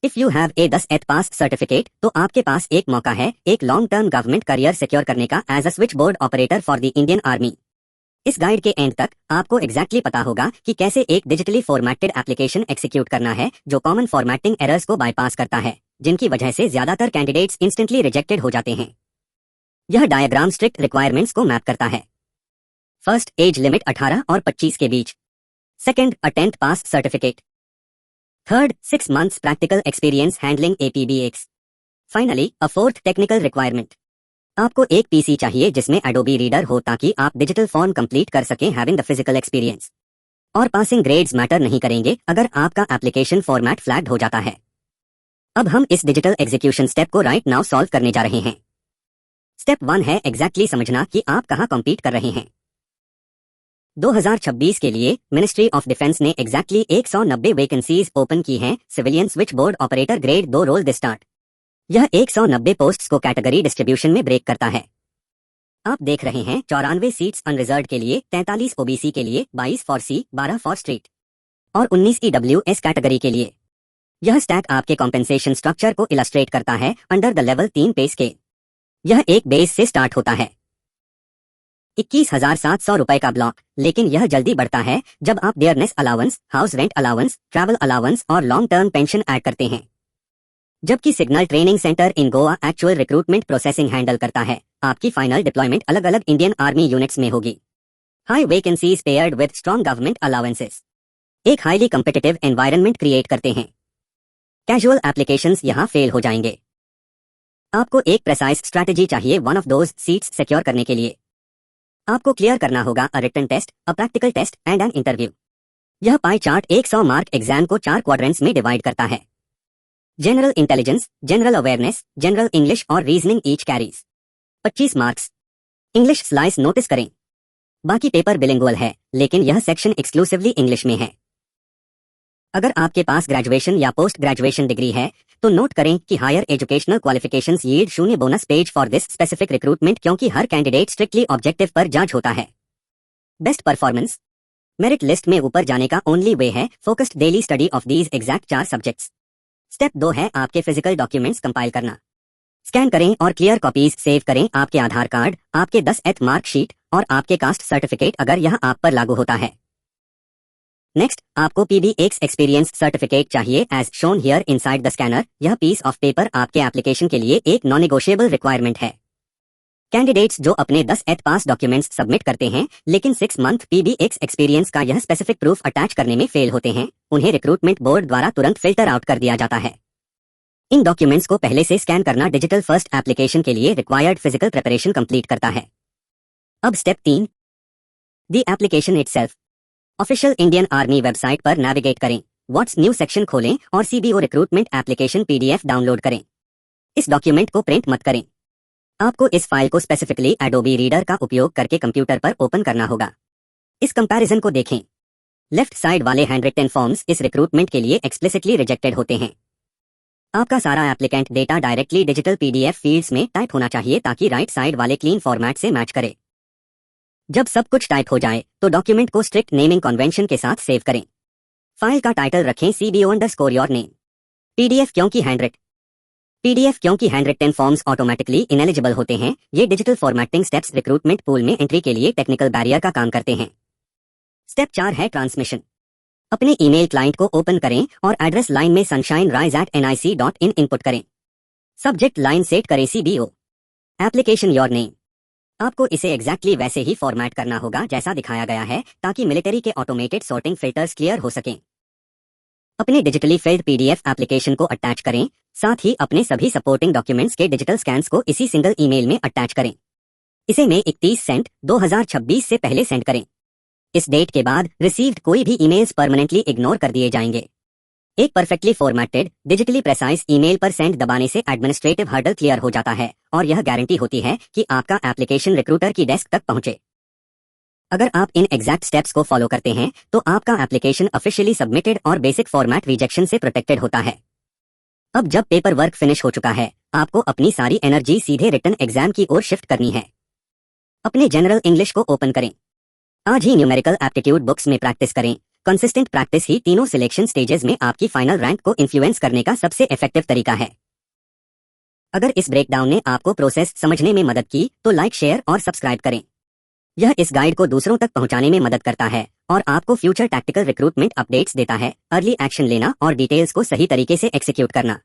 If you have a 10th pass certificate तो आपके पास एक मौका है एक long term government career secure करने का as a switchboard operator for the Indian army. इस गाइड के एंड तक आपको एग्जैक्टली पता होगा कि कैसे एक डिजिटली फॉर्मेटेड एप्लीकेशन एग्जीक्यूट करना है जो कॉमन फॉर्मेटिंग एरर्स को बाईपास करता है, जिनकी वजह से ज्यादातर कैंडिडेट्स इंस्टेंटली रिजेक्टेड हो जाते हैं। यह डायग्राम स्ट्रिक्ट रिक्वायरमेंट्स को मैप करता है। फर्स्ट, एज लिमिट 18 और 25 के बीच। Second, a 10th pass certificate. Third, 6 months practical experience handling APBX। Finally, a fourth, technical requirement. आपको एक पीसी चाहिए जिसमें एडोबी रीडर हो ताकि आप डिजिटल फॉर्म कंप्लीट कर सकें हैविंग द फिजिकल एक्सपीरियंस। और पासिंग ग्रेड्स मैटर नहीं करेंगे अगर आपका एप्लीकेशन फॉर्मेट फ्लैग्ड हो जाता है। अब हम इस डिजिटल एग्जीक्यूशन स्टेप को राइट नाउ सॉल्व करने जा रहे हैं। स्टेप 1 है एग्जैक्टली समझना कि आप कहां कॉम्पीट कर रहे हैं। 2026 के लिए मिनिस्ट्री ऑफ डिफेंस ने एग्जैक्टली 190 वैकेंसीज ओपन की हैं civilian switchboard operator grade 2 role the start. यह 190 पोस्ट्स को कैटेगरी डिस्ट्रीब्यूशन में ब्रेक करता है। आप देख रहे हैं 94 सीट्स अनरिजर्व्ड के लिए, 43 ओबीसी के लिए, 22 फॉर सी, 12 फॉर स्ट्रीट और 19 ईडब्ल्यूएस कैटेगरी के लिए। यह स्टैक आपके कॉम्पेंसेशन स्ट्रक्चर को इलस्ट्रेट करता है अंडर द लेवल 3 पे स्केल। यह एक बेस से स्टार्ट होता है 21,700 रुपए का ब्लॉक, लेकिन यह जल्दी बढ़ता है जब आप dearness allowance, house rent allowance, travel allowance और लॉन्ग टर्म पेंशन ऐड करते हैं। जबकि signal training centre in Goa actual recruitment processing handle करता है, आपकी फाइनल डिप्लॉयमेंट अलग अलग इंडियन आर्मी यूनिट्स में होगी। High vacancies paired with strong government allowances एक हाईली कम्पिटिटिव एनवायरनमेंट क्रिएट करते हैं। कैजुअल एप्लीकेशंस यहां फेल हो जाएंगे। आपको एक प्रेसाइज स्ट्रैटेजी चाहिए one of those seats secure करने के लिए। आपको क्लियर करना होगा a written test, a practical test and an interview. यह पाई चार्ट 100 मार्क एग्जाम को 4 क्वाड्रेंट्स में डिवाइड करता है। General intelligence, general awareness, general English और reasoning each carries 25 marks. English slice notice करें, बाकी पेपर बिलिंगुअल है लेकिन यह सेक्शन एक्सक्लूसिवली इंग्लिश में है। अगर आपके पास ग्रेजुएशन या पोस्ट ग्रेजुएशन डिग्री है तो नोट करें कि higher educational qualifications yield 0 bonus page for this specific recruitment, क्योंकि हर कैंडिडेट स्ट्रिक्टली ऑब्जेक्टिव पर जज होता है। बेस्ट परफॉर्मेंस मेरिट लिस्ट में ऊपर जाने का ओनली वे है focused daily study of these exact 4 subjects. Step 2 है आपके फिजिकल डॉक्यूमेंट्स कंपाइल करना। स्कैन करें और क्लियर कॉपीज सेव करें आपके आधार कार्ड, आपके 10th मार्कशीट और आपके कास्ट सर्टिफिकेट अगर यह आप पर लागू होता है। नेक्स्ट, आपको PBX एक्सपीरियंस सर्टिफिकेट चाहिए as shown here inside the scanner. यह पीस ऑफ पेपर आपके एप्लीकेशन के लिए एक नॉन नेगोशिएबल रिक्वायरमेंट है। कैंडिडेट्स जो अपने 10th पास डॉक्यूमेंट्स सबमिट करते हैं लेकिन 6 month PBX एक्सपीरियंस का यह स्पेसिफिक प्रूफ अटैच करने में फेल होते हैं, उन्हें रिक्रूटमेंट बोर्ड द्वारा तुरंत फिल्टर आउट कर दिया जाता है। इन डॉक्यूमेंट्स को पहले से स्कैन करना डिजिटल फर्स्ट एप्लीकेशन के लिए रिक्वायर्ड फिजिकल प्रिपरेशन कंप्लीट करता है। अब step 3, the application itself. Official Indian army website पर नेविगेट करें, व्हाट्स न्यू सेक्शन खोलें और CBO recruitment application PDF download करें। इस डॉक्यूमेंट को प्रिंट मत करें। आपको इस फाइल को स्पेसिफिकली एडोबी रीडर का उपयोग करके कंप्यूटर पर ओपन करना होगा। इस कंपैरिजन को देखें। लेफ्ट साइड वाले 110 फॉर्म्स इस रिक्रूटमेंट के लिए एक्सप्लिसिटली रिजेक्टेड होते हैं। आपका सारा applicant data directly digital PDF fields में टाइप होना चाहिए ताकि राइट साइड वाले क्लीन फॉर्मेट से मैच करे। जब सब कुछ टाइप हो जाए तो डॉक्यूमेंट को स्ट्रिक्ट नेमिंग कन्वेंशन के साथ सेव करें। फाइल का टाइटल रखें CBO_your name। PDF क्योंकि handwritten forms automatically ineligible होते हैं। ये digital formatting steps recruitment pool में एंट्री के लिए टेक्निकल बैरियर का काम करते हैं। स्टेप 4 है ट्रांसमिशन। अपने ईमेल क्लाइंट को ओपन करें और एड्रेस लाइन में sunshinerise@nic.in इनपुट करें। सब्जेक्ट लाइन सेट करें CBO एप्लीकेशन योर नेम। आपको इसे एग्जैक्टली वैसे ही फॉर्मेट करना होगा जैसा दिखाया गया है ताकि मिलिट्री के ऑटोमेटेड सॉर्टिंग फिल्टर्स क्लियर हो सकें। अपने डिजिटली फिल्ड PDF एप्लीकेशन को अटैच करें, साथ ही अपने सभी सपोर्टिंग डॉक्यूमेंट्स के डिजिटल स्कैन्स को इसी सिंगल ईमेल में अटैच करें। इसे में 31/2026 से पहले सेंड करें। इस डेट के बाद रिसीव्ड कोई भी ईमेल्स परमानेंटली इग्नोर कर दिए जाएंगे। एक perfectly formatted digitally precise email पर सेंड दबाने से एडमिनिस्ट्रेटिव हर्डल क्लियर हो जाता है और यह गारंटी होती है कि आपका एप्लीकेशन रिक्रूटर की डेस्क तक पहुंचे। अगर आप इन एग्जैक्ट स्टेप्स को फॉलो करते हैं तो आपका एप्लीकेशन ऑफिशियली सबमिटेड और बेसिक फॉर्मेट रिजेक्शन से प्रोटेक्टेड होता है। अब जब पेपर वर्क फिनिश हो चुका है, आपको अपनी सारी एनर्जी सीधे रिटन एग्जाम की ओर शिफ्ट करनी है। अपने जनरल इंग्लिश को ओपन करें। आज ही न्यूमेरिकल एप्टीट्यूड बुक्स में प्रैक्टिस करें, कंसिस्टेंट प्रैक्टिस ही तीनों सिलेक्शन स्टेजेस में आपकी फाइनल रैंक को इन्फ्लुएंस करने का सबसे इफेक्टिव तरीका है। अगर इस ब्रेकडाउन ने आपको प्रोसेस समझने में मदद की तो लाइक, शेयर और सब्सक्राइब करें। यह इस गाइड को दूसरों तक पहुंचाने में मदद करता है और आपको फ्यूचर टैक्टिकल रिक्रूटमेंट अपडेट्स देता है। अर्ली एक्शन लेना और डिटेल्स को सही तरीके से एग्जीक्यूट करना।